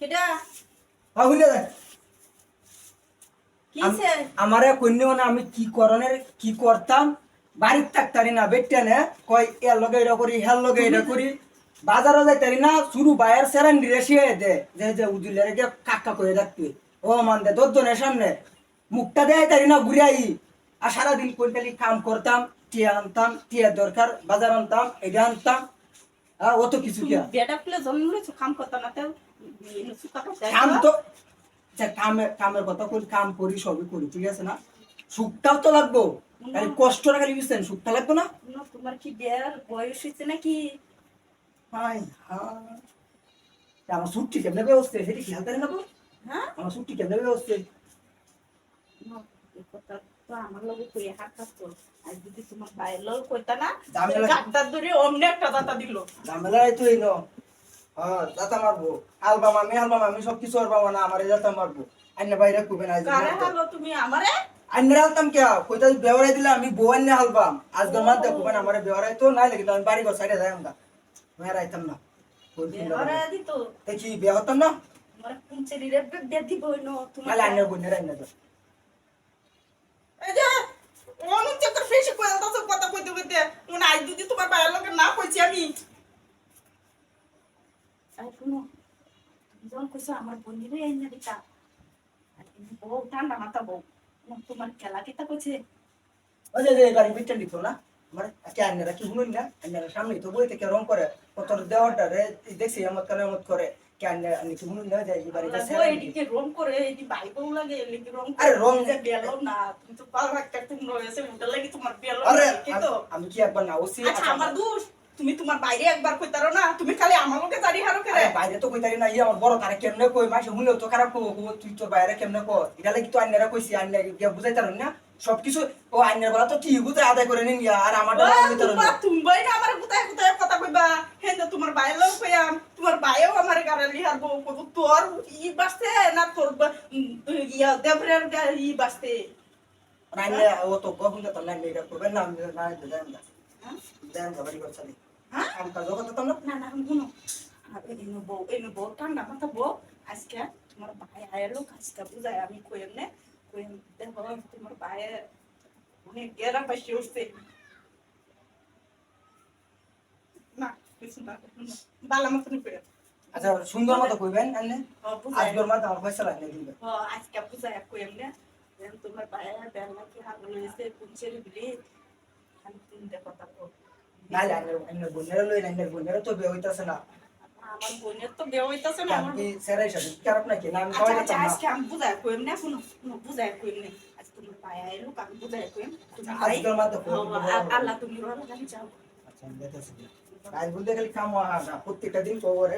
কেডা হইলে দেখ কিছে আমারে কইনি মানে আমি কি করনের কি করতাম বাড়িতে থাকতারি না বেটে না কয় এর লগে এটা করি হের লগে এটা করি বাজারও যাইতারি না শুরু বাইরের সেরান্ডি রেসিয়ে দে যে যে উজুলের গে কাকা কয়ে রাখবি ও মান দে দোজনের সামনে মুখটা দেয় তারি না ঘুরাই আর সারাদিন কইতালি কাম করতাম টিয়া আনতাম টিয়া দরকার বাজার আনতাম এটা আনতাম অত কিছু কি বেটা প্লে জন্ম লইছো কাম করতা না তেও সুকা কাম তো কামের কথা কই কাম করি সবই করি ঠিক আছে না সুখটাও তো লাগবো খালি কষ্টটা খালি বুঝছেন সুখটা লাগবে না তোমার কি বিয়ার বয়স হইছে নাকি হাই হাই আমার ছুটি কেমনে ব্যবস্থা সেটি খেয়াল করেন না হ্যাঁ আমার ছুটি কেমনে ব্যবস্থা কথা তো আমার লগে কই হাত কাটতো আর যদি তোমার বাইরের লগে কইতা না ঝামেলা গাটটা ধরে অমনে একটা দাতা দিল ঝামেলাই তো এই ন হ্যাঁ দাতা মারবো আলবাম আমি সব কিছু আর বাবা না আমারে দাতা মারবো আইনা বাইরে কইবেন আজ কারে হালো তুমি আমারে আইনা হালতাম কে কইতা বেওয়ারাই দিলে আমি বউ আইনা হালবাম আজকের মাঝে কইবেন আমারে বেওয়ারাই তো নাই লাগে আমি বাড়ি ঘর সাইডে যাই আমরা মেয়ের আইতাম না বেহরা দিত দেখি বিয়ে হতাম না তোমার কুঞ্চেরি রে বেদি বইনো তুমি খালি আইনা বোনের আইনা তো এই যে অনেক চক্কর ফেসে কইতা তো কথা কইতে কইতে মনে আই যদি তোমার বাইরের লগে না কইছি আমি আই শুনো তুমি যখন কইছো আমার বন্ধুরে এনে দিতা আর তুমি বউ ঠান্ডা মাথা বউ তোমার খেলা কিতা কইছে ওই যে বাড়ি বিটেন দিত না আমার কে আইনারা কি শুনুন না আইনারা সামনে তো বই থেকে রং করে কত দেওয়াটা রে দেখছি এমত করে কে আইনারা কি শুনুন না যাই বাড়ি কাছে ওই এদিকে রং করে এদি ভাই বউ লাগে এদিকে রং আরে রং যে বেলো না তুমি তো পাল রাখতে তুমি রয়েছে ওটা লাগি তোমার বেলো আরে কি তো আমি কি একবার না ওসি আচ্ছা আমার দোষ তুমি তোমার বাইরে একবার কইতারো না তুমি খালি আমার লোকে জারি হারো করে বাইরে তো কইতারি না আমার বড় তারে কেমনে কই মাসে হুলেও তো খারাপ কো তুই তোর বাইরে কেমনে কো এটা লাগি তো আইনারা কইছি আইনা গিয়া বুঝাইতার না সবকিছু ও আইনার বলা তো কি বুঝে আদায় করে নিন আর আমারটা বুঝাইতার না তুমি ভাই না আমার গুতায় গুতায় কথা কইবা হেন তোমার বাইরে লোক কইয়াম তোমার বাইও আমার গারালি হারবো কত তোর ই বাসতে না তোর ইয়া দেবরের ই বাসতে আইনা ও তো কখন তো না এটা করবেন না আমি না দেন না দেন বাড়ি করছালি হ্যাঁ আমি কাজ করতে তো না না শুনো আর এনে বউ ঠান্ডা মাথা বউ আজকে তোমার ভাই আয়েলো কাজটা বুঝায় আমি কইম নে কইম দেখো তোমার ভাই অনেক গেরা পাশে উঠছে না কিছু না বালা মতন করে আচ্ছা সুন্দর মতো কইবেন আইনে বুঝায় আজকের মাঝে আমার ফয়সালা আইনে দিবে আজকে বুঝায় কইম নে তোমার ভাই বেলা কি হাগল হইছে পুঞ্চের বিলি আমি তিনটা কথা কই নাইলে আইনের বোনেরা লই আইনের বোনেরা তো বিয়ে হইতাছে না আমার বোনের তো বিয়ে হইতাছে না আমার আমি সেরাই সাথে খারাপ নাকি না আমি আচ্ছা কই আচ্ছা না আজকে আমি বুঝাই কইম না শুনো বুঝাই কইম না আজ তুমি পায়া এলো আমি বুঝাই কইম তুমি আজকের মাঝে আল্লাহ তুমি রোলা জানি যাও আচ্ছা দেখতেছি আজ বলতে খালি কাম হয় না প্রত্যেকটা দিন তো ওরে